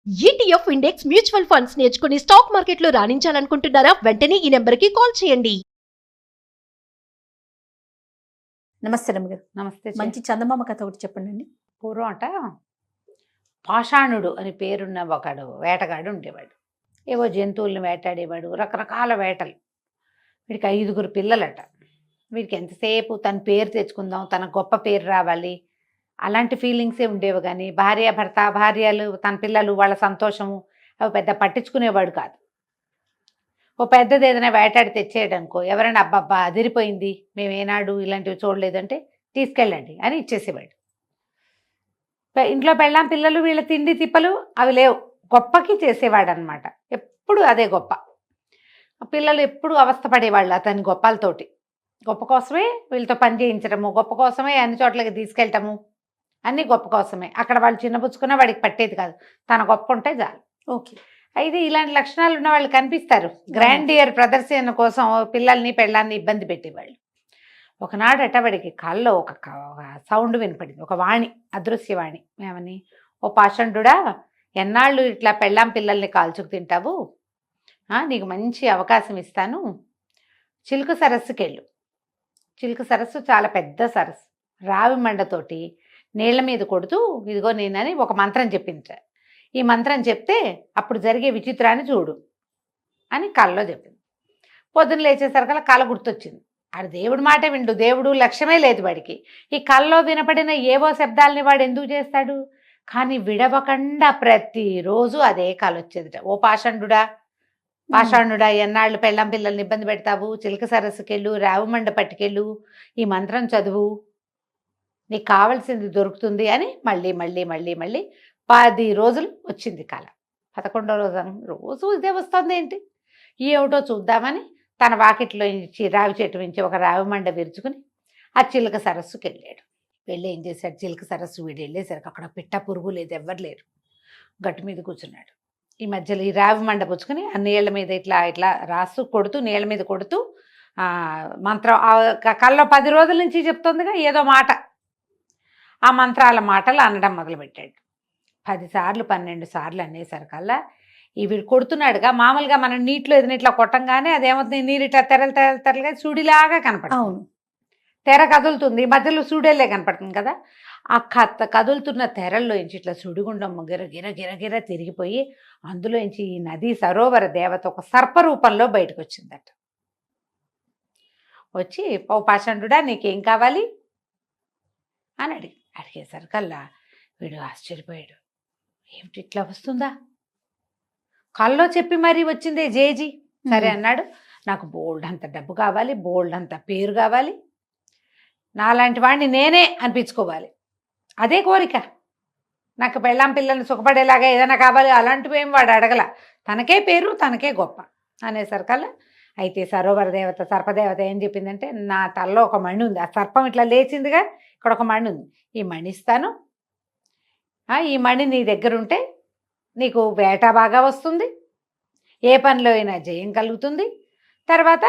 ETF index mutual funds నేర్చుకుని stock మార్కెట్లో రాణించాలనుకుంటున్నారా? వెంటనే ఈ నెంబర్కి కాల్ చేయండి. నమస్తే రమ్మగారు. నమస్తే. మంచి చందమామ కథ ఒకటి చెప్పండి అండి. పూర్వం పాషాణుడు అని పేరున్న ఒకడు వేటగాడు ఉండేవాడు. ఏవో జంతువుల్ని వేటాడేవాడు, రకరకాల వేటలు. వీడికి 5గురు పిల్లలట. వీడికి ఎంతసేపు తన పేరు తెచ్చుకుందాం, తన గొప్ప పేరు రావాలి, అలాంటి ఫీలింగ్సే ఉండేవి. కానీ భార్య భర్త, భార్యలు, తన పిల్లలు, వాళ్ళ సంతోషము అవి పెద్ద పట్టించుకునేవాడు కాదు. ఓ పెద్దది ఏదైనా వేటాడి తెచ్చేయడానికో, ఎవరైనా అబ్బబ్బా అదిరిపోయింది, మేము ఏనాడు ఇలాంటివి చూడలేదంటే తీసుకెళ్ళండి అని ఇచ్చేసేవాడు. ఇంట్లో పెళ్ళాం పిల్లలు, వీళ్ళ తిండి తిప్పలు అవి లేవు, గొప్పకి చేసేవాడు అనమాట. ఎప్పుడు అదే గొప్ప. పిల్లలు ఎప్పుడు అవస్థపడేవాళ్ళు అతని గొప్పలతోటి. గొప్ప కోసమే వీళ్ళతో పని చేయించడము, గొప్ప కోసమే అన్ని చోట్లకి తీసుకెళ్ళటము, అన్నీ గొప్ప కోసమే. అక్కడ వాళ్ళు చిన్నపుచ్చుకున్నా వాడికి పట్టేది కాదు, తన గొప్ప ఉంటే చాలు. ఓకే. అయితే ఇలాంటి లక్షణాలు ఉన్న వాళ్ళు కనిపిస్తారు. గ్రాండియర్ ప్రదర్శన కోసం పిల్లల్ని పెళ్ళాన్ని ఇబ్బంది పెట్టేవాళ్ళు. ఒకనాడట వాడికి కళ్ళలో ఒక సౌండ్ వినపడింది, ఒక వాణి, అదృశ్యవాణి. ఏమని? ఓ పాషండుడా, ఎన్నాళ్ళు ఇట్లా పెళ్ళాం పిల్లల్ని కాల్చుకు తింటావు? నీకు మంచి అవకాశం ఇస్తాను, చిలుక సరస్సుకి వెళ్ళు. చిలుక సరస్సు చాలా పెద్ద సరస్సు, రావి మండతోటి నీళ్ల మీద కొడుతూ ఇదిగో నేనని ఒక మంత్రం చెప్పించా. ఈ మంత్రం చెప్తే అప్పుడు జరిగే విచిత్రాన్ని చూడు అని కళ్ళలో చెప్పింది. పొద్దున్న లేచేసరికల్లా కళ గుర్తొచ్చింది. ఆడు దేవుడి మాట విండు, దేవుడు లక్ష్యమే లేదు వాడికి. ఈ కళ్ళలో వినపడిన ఏవో శబ్దాలని వాడు ఎందుకు చేస్తాడు? కానీ విడవకుండా ప్రతిరోజు అదే కళ వచ్చేదిట. ఓ పాషాణుడా, ఎన్నాళ్ళు పెళ్ళాం పిల్లల్ని ఇబ్బంది పెడతావు? చిలక సరస్సుకెళ్ళు, రావుమండ పట్టుకెళ్ళు, ఈ మంత్రం చదువు, నీకు కావలసింది దొరుకుతుంది అని మళ్ళీ మళ్ళీ మళ్ళీ మళ్ళీ 10 రోజులు వచ్చింది కళ. 11వ రోజు రోజు ఇదే వస్తుంది ఏంటి, ఏమిటో చూద్దామని తన వాకిట్లో నుంచి రావి చెట్టు నుంచి ఒక రావి మండ విరుచుకుని ఆ చిలక సరస్సుకి వెళ్ళాడు. వెళ్ళి ఏం చేశాడు? చిలక సరస్సు వీడు వెళ్ళేసరికి అక్కడ పిట్ట పురుగు లేదు, ఎవ్వరు లేరు. గట్టు మీద కూర్చున్నాడు. ఈ మధ్యలో ఈ రావి మండ పుచ్చుకొని ఆ నీళ్ళ మీద ఇట్లా ఇట్లా రాస్తూ కొడుతూ, నీళ్ళ మీద కొడుతూ మంత్రం కళ్ళలో 10 రోజుల నుంచి చెప్తుందిగా ఏదో మాట, ఆ మంత్రాల మాటలు అనడం మొదలుపెట్టాడు. 10 సార్లు 12 సార్లు అనేసరికల్లా వీడు కొడుతున్నాడుగా. మామూలుగా మనం నీటిలో ఏదైనా ఇట్లా కొట్టంగానే అదేమవుతుంది, నీరు ఇట్లా తెరలుగా సుడిలాగా కనపడుతుంది. అవును, తెర కదులుతుంది, మధ్యలో సూడేలే కనపడుతుంది కదా. ఆ కదులుతున్న తెరల్లో నుంచి ఇట్లా సుడిగుండం గిర గిర గిర గిర తిరిగిపోయి అందులోంచి ఈ నదీ సరోవర దేవత ఒక సర్ప రూపంలో బయటకు వచ్చిందట. వచ్చి ఓ పాషండుడా, నీకేం కావాలి అని అడిగేసరికల్లా వీడు ఆశ్చర్యపోయాడు. ఏమిటి ఇట్లా వస్తుందా? కల్లో చెప్పి మరీ వచ్చిందే జేజీ. సరే అన్నాడు, నాకు బోల్డ్ అంత డబ్బు కావాలి, బోల్డ్ అంత పేరు కావాలి, నాలాంటి వాడిని నేనే అనిపించుకోవాలి, అదే కోరిక. నాకు పెళ్ళాం పిల్లల్ని సుఖపడేలాగా ఏదైనా కావాలి. అలాంటివి ఏం వాడు అడగల, తనకే పేరు, తనకే గొప్ప అనేసరికల్లా అయితే సరోవర దేవత, సర్పదేవత ఏం చెప్పిందంటే, నా తలలో ఒక మణి ఉంది, ఆ సర్పం ఇట్లా లేచిందిగా, ఇక్కడ ఒక మణి ఉంది, ఈ మణి ఇస్తాను, ఈ మణి నీ దగ్గర ఉంటే నీకు వేట బాగా వస్తుంది, ఏ పనిలో అయినా జయం కలుగుతుంది, తర్వాత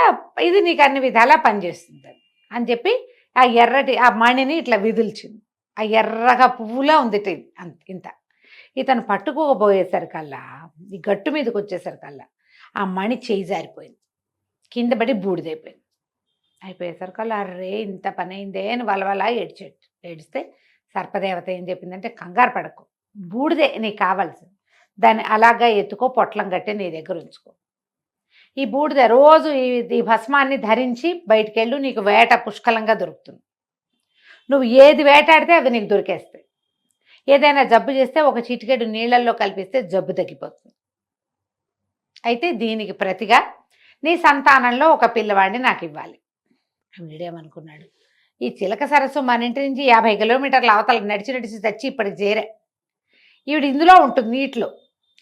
ఇది నీకు అన్ని విధాలా పనిచేస్తుంది అని చెప్పి ఆ ఎర్రటి ఆ మణిని ఇట్లా విదిల్చింది. ఆ ఎర్రగా పువ్వులా ఉంది ఇంత. ఇతను పట్టుకోబోయేసరికల్లా, ఈ గట్టు మీదకి వచ్చేసరికల్లా ఆ మణి చేయి జారిపోయింది, కింద పడి బూడిదైపోయింది. అయిపోయేసరికల్లా అర్రే ఇంత పని అయిందే అని వలవలా ఏడిస్తే సర్పదేవత ఏం చెప్పిందంటే, కంగారు పడకు, బూడిదే నీకు కావాల్సింది, దాన్ని అలాగా ఎత్తుకో, పొట్లం కట్టి నీ దగ్గర ఉంచుకో. ఈ బూడిద రోజు ఈ భస్మాన్ని ధరించి బయటికెళ్ళు, నీకు వేట పుష్కలంగా దొరుకుతుంది. నువ్వు ఏది వేటాడితే అవి నీకు దొరికేస్తాయి. ఏదైనా జబ్బు చేస్తే ఒక చిటికెడు నీళ్ళల్లో కలిపిస్తే జబ్బు తగ్గిపోతుంది. అయితే దీనికి ప్రతిగా నీ సంతానంలో ఒక పిల్లవాడిని నాకు ఇవ్వాలి. వీడేమనుకున్నాడు, ఈ చిలక సరస్సు మన ఇంటి నుంచి 50 కిలోమీటర్ల అవతల నడిచి తెచ్చి ఇప్పటికి చేరే, ఈవిడ ఇందులో ఉంటుంది నీటిలో.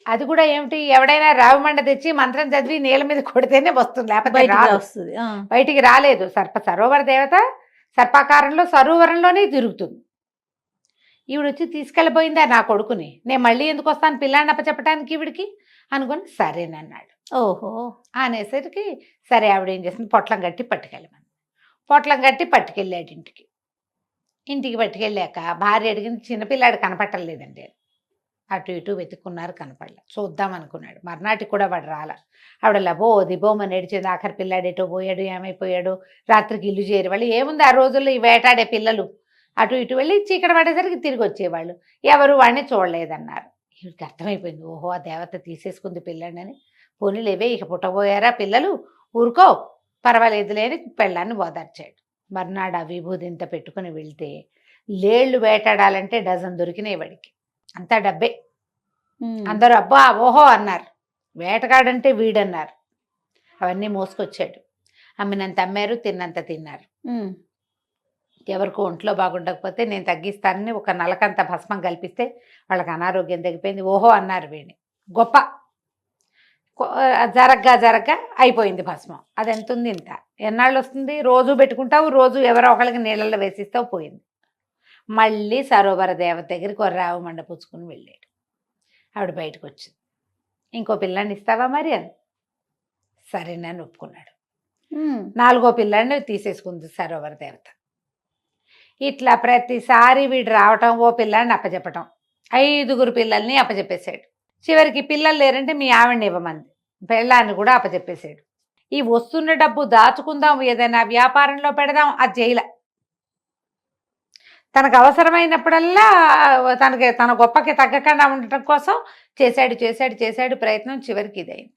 అది కూడా ఏమిటి, ఎవడైనా రావిమండ తెచ్చి మంత్రం చదివి నీళ్ళ మీద కొడితేనే వస్తుంది, లేకపోతే వస్తుంది, బయటికి రాలేదు. సరోవర దేవత సర్పాకారంలో సరోవరంలోనే తిరుగుతుంది. ఈవిడ వచ్చి తీసుకెళ్ళిపోయిందా నా కొడుకుని, నేను మళ్ళీ ఎందుకు వస్తాను పిల్లాన్ని అప్పచెప్పటానికి ఈవిడికి అనుకుని సరేనన్నాడు. ఓహో అనేసరికి సరే ఆవిడ ఏం చేసింది, పొట్లం కట్టి పట్టుకెళ్ళమని. పొట్లం కట్టి పట్టుకెళ్ళాడు ఇంటికి. పట్టుకెళ్ళాక భార్య అడిగింది, చిన్నపిల్లాడు కనపట్టలేదండి. అటు ఇటు వెతుక్కున్నారు, కనపడలే. చూద్దాం అనుకున్నాడు. మర్నాటికి కూడా వాడు రాల. ఆవిడ లబో దిబోమని ఏడిచింది. ఆఖరి పిల్లాడు ఎటో పోయాడు, ఏమైపోయాడు, రాత్రికి ఇల్లు చేరి వాళ్ళు ఏముంది ఆ రోజుల్లో ఈ వేటాడే పిల్లలు అటు ఇటు వెళ్ళి చీకటి పడేసరికి తిరిగి వచ్చేవాళ్ళు. ఎవరు వాడిని చూడలేదన్నారు. వీడికి అర్థమైపోయింది, ఓహో ఆ దేవత తీసేసుకుంది పిల్లాడని. పోనీలేవే ఇక పుట్టబోయారా పిల్లలు, ఊరుకో పర్వాలేదులే అని పెళ్ళాన్ని ఓదార్చాడు. మర్నాడు ఆ విభూది ఇంత పెట్టుకుని వెళ్తే లేళ్ళు వేటాడాలంటే డజన్ దొరికినాయి వాడికి. అంతా డబ్బే. అందరూ అబ్బా ఓహో అన్నారు. వేటగాడంటే వీడన్నారు. అవన్నీ మోసుకొచ్చాడు. అమ్మినంత అమ్మారు, తిన్నంత తిన్నారు. ఎవరికో ఒంట్లో బాగుండకపోతే నేను తగ్గిస్తానని ఒక నలకంత భస్మం కల్పిస్తే వాళ్ళకి అనారోగ్యం తగ్గిపోయింది. ఓహో అన్నారు వీడిని. గొప్ప జరగ్గా అయిపోయింది భస్మం. అది ఎంత ఉంది? ఇంత. ఎన్నాళ్ళు వస్తుంది? రోజు పెట్టుకుంటావు, రోజు ఎవరో ఒకళ్ళకి నీళ్ళల్లో వేసిస్తావు, పోయింది. మళ్ళీ సరోవర దేవత దగ్గరికి ఒక రావు మండ పుచ్చుకుని వెళ్ళాడు. ఆవిడ బయటకు వచ్చింది. ఇంకో పిల్లాన్ని ఇస్తావా మరి అని. సరేనని ఒప్పుకున్నాడు. 4వ పిల్లాన్ని తీసేసుకుంది సరోవర దేవత. ఇట్లా ప్రతిసారి వీడు రావటం, ఓ పిల్లాన్ని అప్పచెప్పటం, 5గురు పిల్లల్ని అప్పచెప్పేశాడు. చివరికి పిల్లలు లేరంటే మీ ఆవిడని ఇవ్వమంది. పెళ్ళాన్ని కూడా అప్పచెప్పేశాడు. ఈ వస్తున్న డబ్బు దాచుకుందాం, ఏదైనా వ్యాపారంలో పెడదాం, అది చేయలే. తనకు అవసరమైనప్పుడల్లా తన గొప్పకి తగ్గకుండా ఉండటం కోసం చేశాడు ప్రయత్నం. చివరికి ఇదైంది.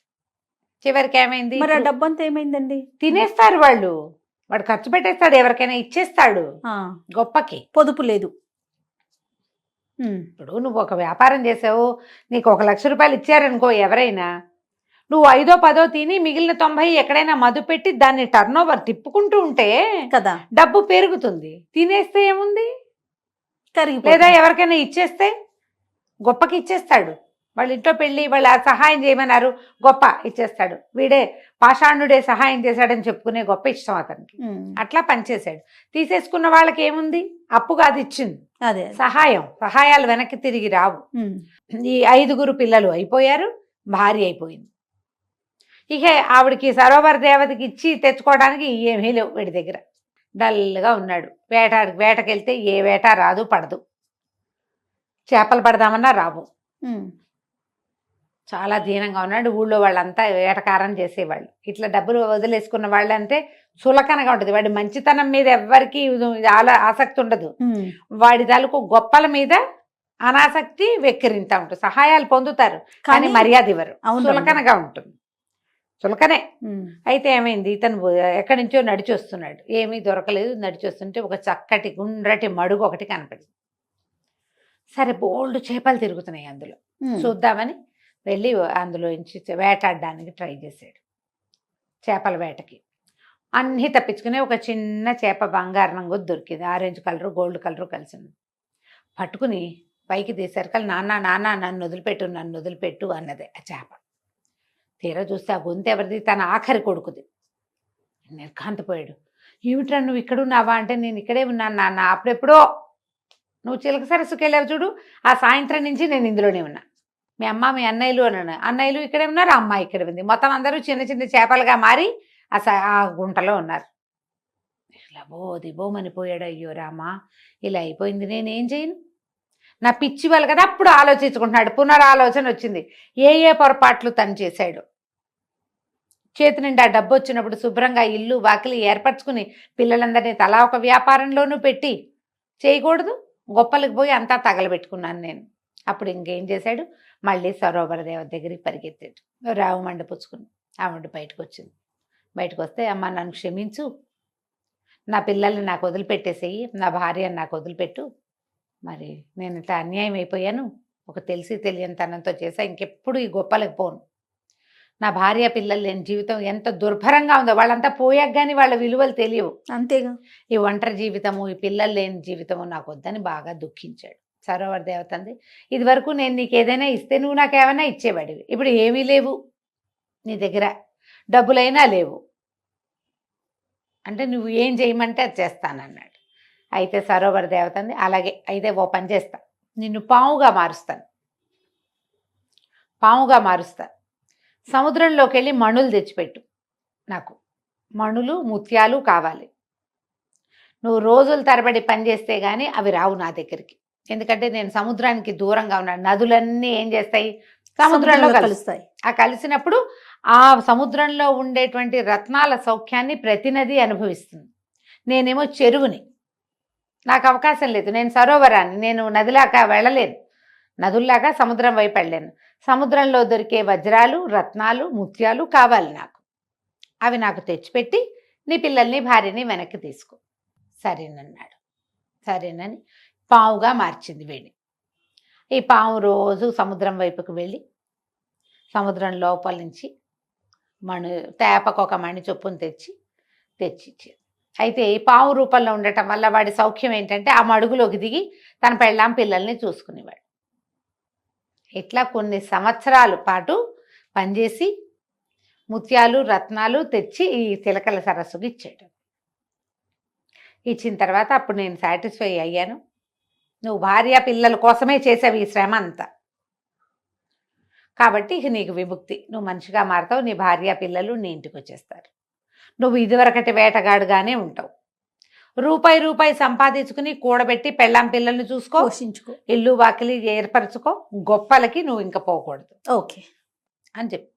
చివరికి ఏమైంది? మరి ఆ డబ్బంతా ఏమైందండి? తినేస్తారు వాళ్ళు. వాడు ఖర్చు పెట్టేస్తాడు, ఎవరికైనా ఇచ్చేస్తాడు. గొప్పకి పొదుపు లేదు. ఇప్పుడు నువ్వు ఒక వ్యాపారం చేసావు, నీకు 1 లక్ష రూపాయలు ఇచ్చారనుకో ఎవరైనా, నువ్వు 5ో 10ో తిని మిగిలిన 90 ఎక్కడైనా మదు పెట్టి దాన్ని టర్న్ ఓవర్ తిప్పుకుంటూ ఉంటే కదా డబ్బు పెరుగుతుంది. తినేస్తే ఏముంది? కరిగిపోతుంది. లేదా ఎవరికైనా ఇచ్చేస్తే గొప్పకి ఇచ్చేస్తాడు. వాళ్ళ ఇంట్లో పెళ్ళి వాళ్ళ సహాయం చేయమన్నారు, గొప్ప ఇచ్చేస్తాడు. వీడే పాషాణుడే సహాయం చేశాడని చెప్పుకునే గొప్ప ఇష్టం అతనికి. అట్లా పనిచేశాడు. తీసేసుకున్న వాళ్ళకి ఏముంది? అప్పుగా అది ఇచ్చింది. అదే సహాయాలు వెనక్కి తిరిగి రావు. ఈ 5గురు పిల్లలు అయిపోయారు, భార్య అయిపోయింది. ఇక ఆవిడికి సరోవర దేవతకి ఇచ్చి తెచ్చుకోవడానికి ఏమీ లేవు వీడి దగ్గర. డల్గా ఉన్నాడు. వేటకెళ్తే ఏ వేట రాదు, పడదు. చేపలు పడదామన్నా రావు. చాలా దీనంగా ఉన్నాడు. ఊళ్ళో వాళ్ళంతా వేటకారం చేసేవాళ్ళు. ఇట్లా డబ్బులు వదిలేసుకున్న వాళ్ళు అంటే చులకనగా ఉంటుంది. వాడి మంచితనం మీద ఎవ్వరికి ఆసక్తి ఉండదు. వాడి తాలూకు గొప్పల మీద అనాసక్తి వెక్కిరింతా ఉంటుంది. సహాయాలు పొందుతారు కానీ మర్యాద ఇవ్వరు. చులకనగా ఉంటుంది. చులకనే. అయితే ఏమైంది? ఇతను ఎక్కడి నుంచో నడిచి వస్తున్నాడు. ఏమీ దొరకలేదు. నడిచి వస్తుంటే ఒక చక్కటి గుండ్రటి మడుగు ఒకటి కనపడింది. సరే బోల్డ్ చేపలు తిరుగుతున్నాయి అందులో, చూద్దామని వెళ్ళి అందులో నుంచి వేటాడడానికి ట్రై చేశాడు. చేపల వేటకి అన్నీ తప్పించుకుని ఒక చిన్న చేప బంగారు రంగు దొరికింది. ఆరెంజ్ కలరు గోల్డ్ కలరు కలిసింది. పట్టుకుని పైకి తీసేసరికి నాన్న నన్ను వదిలిపెట్టు అన్నదే ఆ చేప. తీరా చూస్తే ఆ గొంతు ఎవరిది? తన ఆఖరి కొడుకుది. నిర్ఘాంతపోయాడు. ఏమిట్రా నువ్వు ఇక్కడ ఉన్నావా అంటే, నేను ఇక్కడే ఉన్నాను నాన్న. అప్పుడెప్పుడో నువ్వు చిలక సరస్సుకి వెళ్ళావు చూడు, ఆ సాయంత్రం నుంచి నేను ఇందులోనే ఉన్నా. మీ అమ్మ మీ అన్నయ్యలు అన్నాను. అన్నయ్యలు ఇక్కడే ఉన్నారు, అమ్మ ఇక్కడ ఉంది. మొత్తం అందరూ చిన్న చిన్న చేపలుగా మారి ఆ గుంటలో ఉన్నారు. ఇలా దిబోమనిపోయాడు. అయ్యో రామా, ఇలా అయిపోయింది, నేనేం చేయను? నా పిచ్చి వాళ్ళు కదా. అప్పుడు ఆలోచించుకుంటున్నాడు. పునరాలోచన వచ్చింది. ఏ పొరపాట్లు తను చేశాడు. చేతి నిండా డబ్బు వచ్చినప్పుడు శుభ్రంగా ఇల్లు వాకిలి ఏర్పరచుకుని పిల్లలందరినీ తలా ఒక వ్యాపారంలోనూ పెట్టి చేయకూడదు. గొప్పలకు పోయి అంతా తగలబెట్టుకున్నాను నేను. అప్పుడు ఇంకేం చేశాడు? మళ్ళీ సరోవర దేవత దగ్గరికి పరిగెత్తాడు. రావు మండ పుచ్చుకుని ఆవిడ బయటకు వచ్చింది. బయటకు వస్తే, అమ్మ నన్ను క్షమించు, నా పిల్లల్ని నాకు వదిలిపెట్టేసేయి, నా భార్యని నాకు వదిలిపెట్టు. మరి నేను ఇట్లా అన్యాయం అయిపోయాను, ఒక తెలిసి తెలియని తనంతో చేసా, ఇంకెప్పుడు ఈ గొప్పలకు పోను. నా భార్య పిల్లలు లేని జీవితం ఎంత దుర్భరంగా ఉందో. వాళ్ళంతా పోయాక కానీ వాళ్ళ విలువలు తెలియవు. అంతేగా. ఈ ఒంటరి జీవితము, ఈ పిల్లలు లేని జీవితము నాకు వద్దని బాగా దుఃఖించాడు. సరోవర దేవత అంది, ఇది వరకు నేను నీకు ఏదైనా ఇస్తే నువ్వు నాకేమైనా ఇచ్చేవాడివి. ఇప్పుడు ఏమీ లేవు నీ దగ్గర, డబ్బులైనా లేవు. అంటే నువ్వు ఏం చేయమంటే అది చేస్తానన్నాడు. అయితే సరోవర దేవత అంది, అలాగే అయితే ఓ పని చేస్తా, నిన్ను పాముగా మారుస్తా. సముద్రంలోకి వెళ్ళి మణులు తెచ్చిపెట్టు. నాకు మణులు ముత్యాలు కావాలి. నువ్వు రోజుల తరబడి పని చేస్తే కానీ అవి రావు నా దగ్గరికి. ఎందుకంటే నేను సముద్రానికి దూరంగా ఉన్నాను. నదులన్నీ ఏం చేస్తాయి, సముద్రంలో కలుస్తాయి. కలుస్తాయి. ఆ కలిసినప్పుడు ఆ సముద్రంలో ఉండేటువంటి రత్నాల సౌఖ్యాన్ని ప్రతి నది అనుభవిస్తుంది. నేనేమో చెరువుని, నాకు అవకాశం లేదు. నేను సరోవరాన్ని, నేను నదిలాగా వెళ్ళలేను. నదుల్లాగా సముద్రం వైపు వెళ్ళాను. సముద్రంలో దొరికే వజ్రాలు, రత్నాలు, ముత్యాలు కావాలి నాకు. అవి నాకు తెచ్చిపెట్టి నీ పిల్లల్ని భార్యని వెనక్కి తీసుకో. సరేనన్నాడు. సరేనని పావుగా మార్చింది వీడిని. ఈ పాము రోజు సముద్రం వైపుకు వెళ్ళి సముద్రం లోపల నుంచి తేపకొక మణి చొప్పున తెచ్చిచ్చేది. అయితే ఈ పాము రూపంలో ఉండటం వల్ల వాడి సౌఖ్యం ఏంటంటే ఆ మడుగులోకి దిగి తన పెళ్ళాం పిల్లల్ని చూసుకునేవాడు. ఇట్లా కొన్ని సంవత్సరాల పాటు పనిచేసి ముత్యాలు, రత్నాలు తెచ్చి ఈ చిలకల సరస్సుకి ఇచ్చాడు. ఇచ్చిన తర్వాత అప్పుడు నేను సాటిస్ఫై అయ్యాను. నువ్వు భార్య పిల్లల కోసమే చేసావు ఈ శ్రమ అంతా, కాబట్టి ఇక నీకు విముక్తి. నువ్వు మనిషిగా మారుతావు, నీ భార్య పిల్లలు నీ ఇంటికి వచ్చేస్తారు. నువ్వు ఇదివరకటి వేటగాడుగానే ఉంటావు. రూపాయి సంపాదించుకుని కూడబెట్టి పెళ్ళాం పిల్లల్ని చూసుకో, పోషించుకో, ఇల్లు వాకిలి ఏర్పరచుకో, గొప్పలకి నువ్వు ఇంకా పోకూడదు ఓకే అని చెప్పి.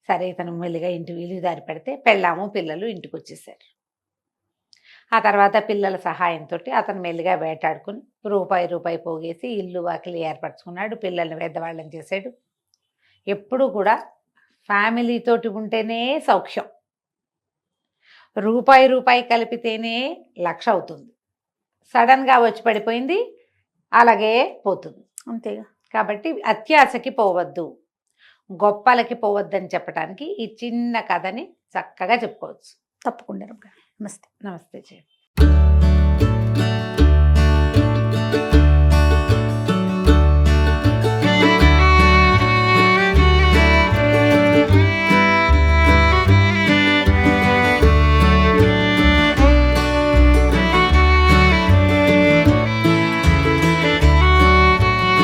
సరే ఇతను మెల్లిగా ఇల్లు దారి పెడితే పెళ్ళాము పిల్లలు ఇంటికి వచ్చేసారు. ఆ తర్వాత పిల్లల సహాయంతో అతను మెల్లిగా వేటాడుకుని రూపాయి పోగేసి ఇల్లు వాకిలి ఏర్పరచుకున్నాడు. పిల్లల్ని పెద్దవాళ్ళని చేశాడు. ఎప్పుడు కూడా ఫ్యామిలీతోటి ఉంటేనే సౌఖ్యం. రూపాయి కలిపితేనే 1,00,000 అవుతుంది. సడన్గా వచ్చి పడిపోయింది, అలాగే పోతుంది. అంతేగా. కాబట్టి అత్యాశకి పోవద్దు, గొప్పలకి పోవద్దని చెప్పడానికి ఈ చిన్న కథని చక్కగా చెప్పుకోవచ్చు. తప్పకుండా రమ్య గారు. నమస్తే. నమస్తే జయ.